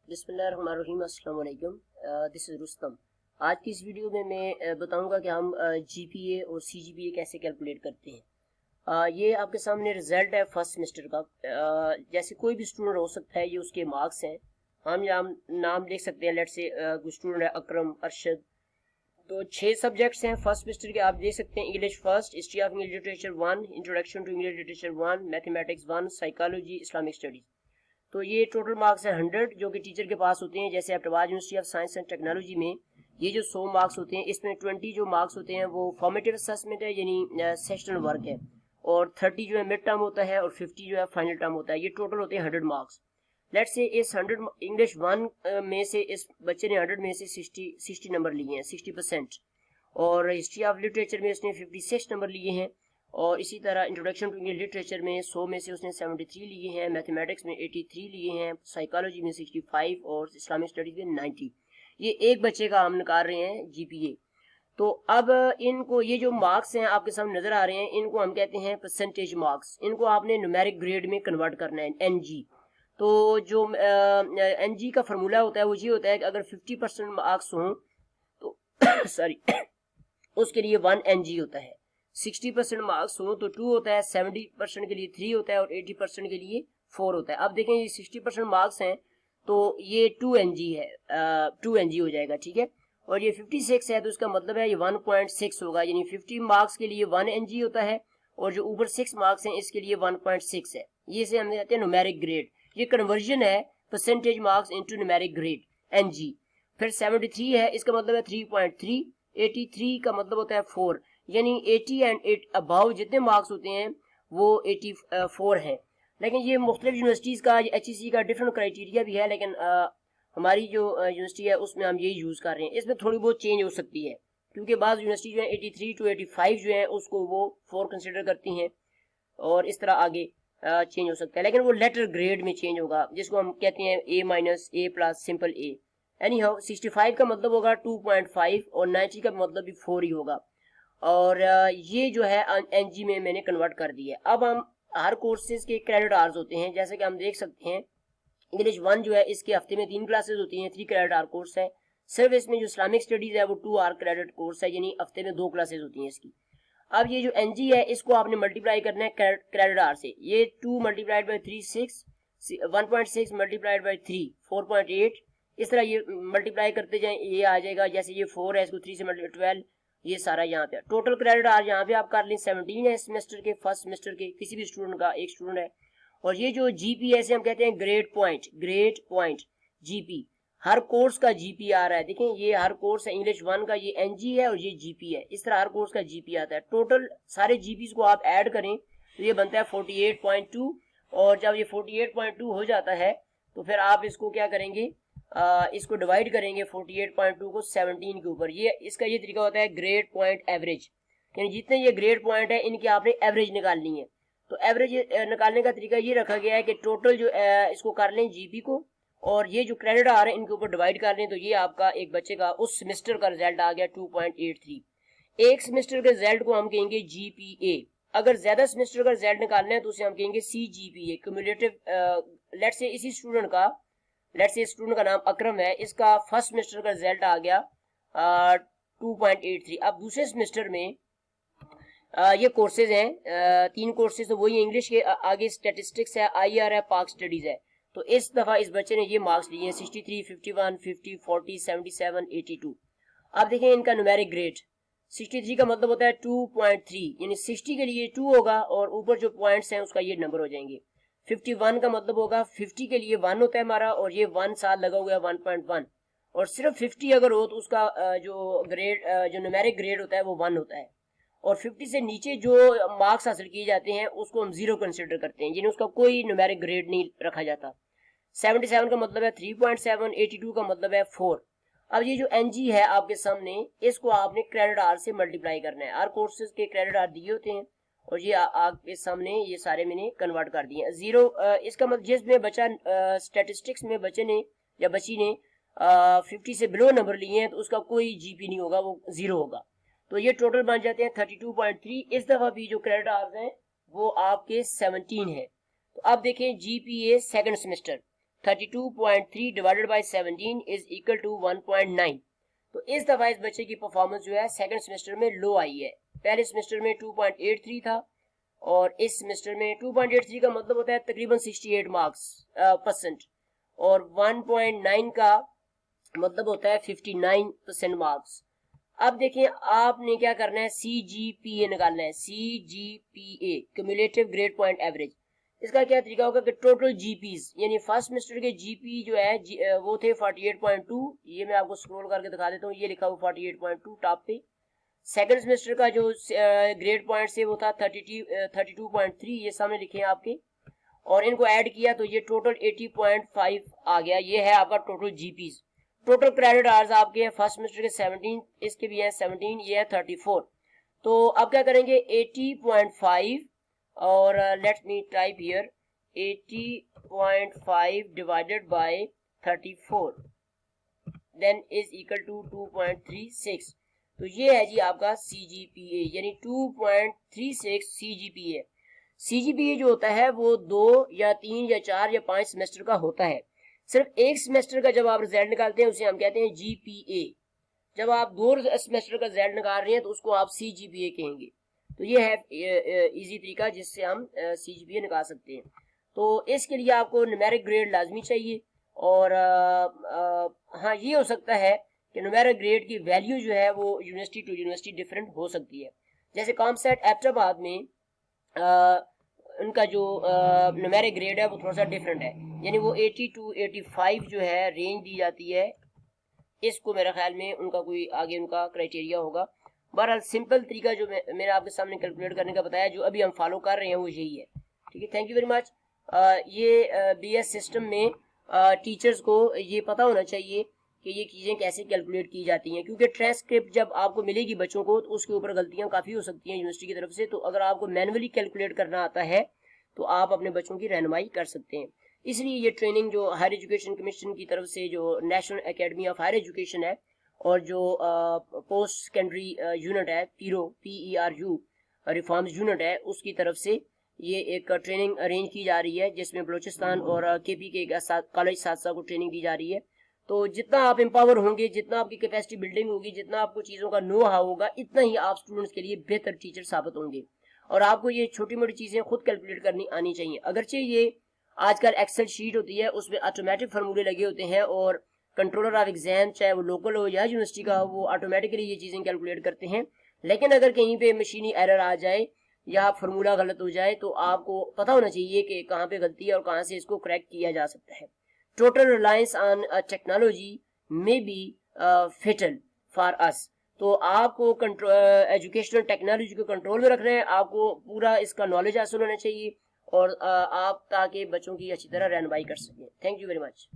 बिस्मिल्लाहिर्रहमानिर्रहीम, अस्सलाम वालेकुम। This is Rustam. आज की इस वीडियो में मैं बताऊंगा कि हम जीपीए और सीजीपीए कैसे कैलकुलेट करते हैं। ये आपके सामने रिजल्ट है फर्स्ट सेमेस्टर का। जैसे कोई भी स्टूडेंट हो सकता है, ये उसके मार्क्स हैं। हम यहाँ नाम देख सकते हैं, लेट से कोई स्टूडेंट है अकरम, अरशद। तो 6 सब्जेक्ट्स हैं फर्स्ट सेमेस्टर के, आप देख सकते हैं। English first, history of English literature 1, introduction to English literature 1, mathematics 1, psychology, Islamic studies. तो ये टोटल मार्क्स है 100 जो कि टीचर के पास होते हैं। जैसे Ahmedabad university of science and technology में ये जो 100 मार्क्स होते हैं, इसमें 20 जो मार्क्स होते हैं वो फॉर्मेटिव असेसमेंट है, यानी सेशनल वर्क है, और 30 जो है मिड टर्म होता है, और 50 जो है फाइनल टर्म होता है। ये टोटल होते हैं 100 मार्क्स। लेट्स से इस 100 इंग्लिश 1 में से इस बच्चे ने 100 में से 60 नंबर लिए हैं, 60%। और हिस्ट्री ऑफ लिटरेचर में इसने 56 नंबर लिए हैं, और इसी तरह इंट्रोडक्शन टू इंग्लिश लिटरेचर में 100 में से उसने 73 लिए हैं, मैथमेटिक्स में 83 लिए हैं, साइकोलॉजी में 65 और इस्लामिक स्टडीज में 90। ये एक बच्चे का हम निकाल रहे हैं जीपीए। तो अब इनको, ये जो मार्क्स हैं आपके सामने नजर आ रहे हैं, इनको हम कहते हैं परसेंटेज मार्क्स। इनको आपने न्यूमेरिक ग्रेड में कन्वर्ट करना है, एनजी। तो जो एनजी का फार्मूला होता है वो ये होता है कि अगर 50% मार्क्स हों तो सॉरी उसके लिए 1 एनजी होता है। 60% मार्क्स हो तो 2 होता है, 70% के लिए 3 होता है, और 80% के लिए 4 होता है। अब देखें, ये 60% मार्क्स हैं तो ये 2 एनजी है, 2 एनजी हो जाएगा, ठीक है। और ये 56 है तो इसका मतलब है ये 1.6 होगा, यानी 50 मार्क्स के लिए 1 एनजी होता है, और जो ऊपर 6 मार्क्स हैं इसके लिए 1.6 है। ये से हम कहते हैं न्यूमेरिक ग्रेड। ये कन्वर्जन है percentage marks into numeric grade, एनजी। फिर 73 है, इसका मतलब है 3.3। 83 का मतलब होता है 4, यानी 80 एंड 8 अबाव जितने मार्क्स होते हैं वो 84 हैं। लेकिन ये मुख्तलिफ यूनिवर्सिटीज़ का, एचईसी का डिफरेंट क्राइटेरिया भी है, लेकिन हमारी जो यूनिवर्सिटी है उसमें हम यही यूज़ कर रहे हैं। इसमें थोड़ी बहुत चेंज हो सकती है, क्योंकि बाज़ यूनिवर्सिटी जो है 83 टू 85 जो है उसको वो 4 कंसिडर करती हैं, और इस तरह आगे चेंज हो सकता है। लेकिन वो लेटर ग्रेड में चेंज होगा, जिसको हम कहते हैं A minus, A plus, simple A। Any how 65 का मतलब होगा 2.5, और 90 का मतलब भी 4 ही होगा। और ये जो है एनजी में मैंने कन्वर्ट कर दिया है। अब हम हर कोर्सेज के क्रेडिट आवर्स होते हैं, जैसे कि हम देख सकते हैं। इंग्लिश 1 जो है इसके हफ्ते में 3 क्लासेज होती हैं, 3 क्रेडिट आवर कोर्स है। सिर्फ इसमें जो इस्लामिक स्टडीज है वो 2 आवर क्रेडिट कोर्स है, यानी हफ्ते में 2 क्लासेज होती हैं इसकी। अब ये जो एनजी है इसको आपने मल्टीप्लाई करना है क्रेडिट आवर से। ये 2 मल्टीप्लाइड बाई 3 6, 1.6 मल्टीप्लाइड बाई 3 4.8, इस तरह ये मल्टीप्लाई करते जाएं, ये आ जाएगा। जैसे ये 4 है, इसको 3 से मल्टीप्लाई 12, ये सारा यहाँ पे टोटल क्रेडिट आवर यहाँ पे आप कर लें 17 है सेमेस्टर के, फर्स्ट सेमेस्टर के किसी भी स्टूडेंट का, एक स्टूडेंट है। और ये जो जीपी से हम कहते हैं ग्रेड पॉइंट जीपी, हर कोर्स का जीपी आ रहा है। देखें, ये हर कोर्स है, इंग्लिश 1 का ये एनजी है और ये जीपी है। इस तरह हर कोर्स का जीपी आता है। टोटल सारे जीपीज को आप ऐड करें तो ये बनता है 48.2, और जब ये 48.2 हो जाता है तो फिर आप इसको क्या करेंगे, इसको डिवाइड करेंगे 48.2 को 17 के ऊपर। ये इसका ये तरीका होता है ग्रेड पॉइंट एवरेज, यानी जितने ये ग्रेड पॉइंट है इनकी आपने एवरेज निकालनी है। तो एवरेज निकालने का तरीका ये रखा गया है कि टोटल जो इसको कर लें जीपी को, और ये जो क्रेडिट आ रहे हैं इनके ऊपर डिवाइड कर लें, तो ये आपका एक बच्चे का उस सेमेस्टर का रिजल्ट आ गया 2.83। एक सेमेस्टर के रिजल्ट को हम कहेंगे जीपीए। अगर ज्यादा सेमेस्टर का रिजल्ट निकालना है तो उसे हम कहेंगे सीजीपीए, क्यूमुलेटिव। लेट्स से इसी स्टूडेंट का, लेट्स से स्टूडेंट का नाम अकरम है, इसका फर्स्ट सेमेस्टर का रिजल्ट आ गया 2.83। अब दूसरे सेमेस्टर में ये कोर्सेज हैं, 3 कोर्सेज, तो वही इंग्लिश के आगे स्टैटिस्टिक्स है, आईआर है, पाक स्टडीज है। तो इस दफा इस बच्चे ने ये मार्क्स लिए हैं 63, 51, 50, 40, 77, 82। अब देखें इनका न्यूमेरिक ग्रेड। 63 का मतलब होता है 2.3, यानी 60 के लिए 2 होगा, और ऊपर जो पॉइंट्स हैं उसका ये नंबर हो जाएंगे। 51 का मतलब होगा 50 के लिए 1 होता है हमारा, और ये 1 साथ लगा हुआ है 1.1, और सिर्फ 50 अगर हो तो उसका जो ग्रेड, जो न्यूमेरिक ग्रेड होता है वो 1 होता है। और 50 से नीचे जो मार्क्स हासिल किए जाते हैं उसको हम 0 कंसिडर करते हैं, यानी उसका कोई न्यूमेरिक ग्रेड नहीं रखा जाता। 77 का मतलब है 3.7, 82 का मतलब है 4। अब ये जो एनजी है आपके सामने, इसको आपने क्रेडिट आवर से मल्टीप्लाई करना है। हर कोर्सेज के क्रेडिट आवर दिए होते हैं, और ये आपके सामने ये सारे मैंने कन्वर्ट कर दिए। 0 इसका मतलब जिसमें बचा स्टैटिस्टिक्स में बच्चे ने या बच्ची ने 50 से बिलो नंबर लिए हैं तो उसका कोई जीपी नहीं होगा, वो 0 होगा। तो ये टोटल बन जाते हैं 32.3। इस दफा भी जो क्रेडिट आवर्स हैं वो आपके 17 है। तो अब देखें GPA second semester, 32.3 divided by 17 is equal to 1.9। तो इस दफा इस बच्चे की परफॉर्मेंस जो है सेकंड सेमेस्टर में लो आई है। पहले सेमेस्टर में 2.83 था और इस सेमेस्टर में 2.83 का मतलब होता है तकरीबन 68 मार्क्स परसेंट, और 1.9 का मतलब होता है 59% मार्क्स। अब देखें आपने क्या करना है, CGPA निकालना है। CGPA cumulative grade point average. इसका क्या तरीका होगा कि टोटल जीपीज यानी फर्स्ट सेमेस्टर के जीपी जो है वो थे 48.2। ये मैं आपको स्क्रॉल करके दिखा देता हूँ, ये लिखा हुआ 48.2 टॉप पे। सेकंड सेमेस्टर का जो ग्रेड पॉइंट से वो था 32.3, ये सामने लिखे हैं आपके, और इनको ऐड किया तो ये टोटल 80.5 आ गया। ये है आपका total GPs. Total credit hours आपके हैं फर्स्ट सेमेस्टर के 17, इसके भी हैं 17, ये है 34। तो अब क्या करेंगे 80.5 और let's me type here 80.5 divided by 34 then is equal to 2.36। तो ये है जी आपका CGPA यानी 2.36 CGPA। CGPA जो होता है वो 2 या 3 या 4 या 5 सेमेस्टर का होता है। सिर्फ एक सेमेस्टर का जब आप रिजल्ट निकालते हैं उसे हम कहते हैं GPA। जब आप 2 सेमेस्टर का रिजल्ट निकाल रहे हैं तो उसको आप CGPA कहेंगे। तो ये है इजी तरीका जिससे हम CGPA निकाल सकते हैं। तो इसके लिए आपको न्यूमेरिक ग्रेड लाजमी चाहिए, और हाँ ये हो सकता है कि न्यूमेरिक ग्रेड की वैल्यू जो है वो यूनिवर्सिटी टू यूनिवर्सिटी डिफरेंट हो सकती है। जैसे कॉमसेट एबटाबाद में उनका जो न्यूमेरिक ग्रेड है वो थोड़ा सा डिफरेंट है, यानी वो 80 to 85 जो है रेंज दी जाती है। इसको मेरे ख्याल में उनका कोई आगे उनका क्राइटेरिया होगा। बहरहाल सिंपल तरीका जो मैंने आपके सामने कैलकुलेट करने का बताया, जो अभी हम फॉलो कर रहे हैं वो यही है। ठीक है, थैंक यू वेरी मच। ये BS सिस्टम में टीचर्स को ये पता होना चाहिए कि ये चीज़ें कैसे कैलकुलेट की जाती हैं, क्योंकि ट्रांसक्रिप्ट जब आपको मिलेगी बच्चों को तो उसके ऊपर गलतियां काफ़ी हो सकती हैं यूनिवर्सिटी की तरफ से। तो अगर आपको मैनुअली कैलकुलेट करना आता है तो आप अपने बच्चों की रहनुमाई कर सकते हैं। इसलिए ये ट्रेनिंग जो हायर एजुकेशन कमीशन की तरफ से जो national academy of higher education है और जो पोस्ट सेकेंडरी यूनिट है PERU रिफॉर्म्स यूनिट है, उसकी तरफ से ये एक ट्रेनिंग अरेंज की जा रही है जिसमें बलूचिस्तान और KP के कॉलेज साथ को ट्रेनिंग दी जा रही है। तो जितना आप एम्पावर होंगे, जितना आपकी कैपेसिटी बिल्डिंग होगी, जितना आपको चीज़ों का नो हाउ होगा, इतना ही आप स्टूडेंट्स के लिए बेहतर टीचर साबित होंगे। और आपको ये छोटी मोटी चीज़ें खुद कैलकुलेट करनी आनी चाहिए। अगरचे ये आजकल एक्सेल शीट होती है उसमें ऑटोमेटिक फार्मूले लगे होते हैं और कंट्रोलर ऑफ एग्जाम चाहे वो लोकल हो या यूनिवर्सिटी का हो वो ऑटोमेटिकली ये चीज़ें कैलकुलेट करते हैं, लेकिन अगर कहीं पे मशीनी एरर आ जाए या फार्मूला गलत हो जाए तो आपको पता होना चाहिए कि कहाँ पे गलती है और कहाँ से इसको करेक्ट किया जा सकता है। Total reliance on technology may be fatal for us. तो आपको एजुकेशनल टेक्नोलॉजी को कंट्रोल में रखना है, आपको पूरा इसका नॉलेज हासिल होना चाहिए और आप ताकि बच्चों की अच्छी तरह रहनुमाई कर सकें। Thank you very much.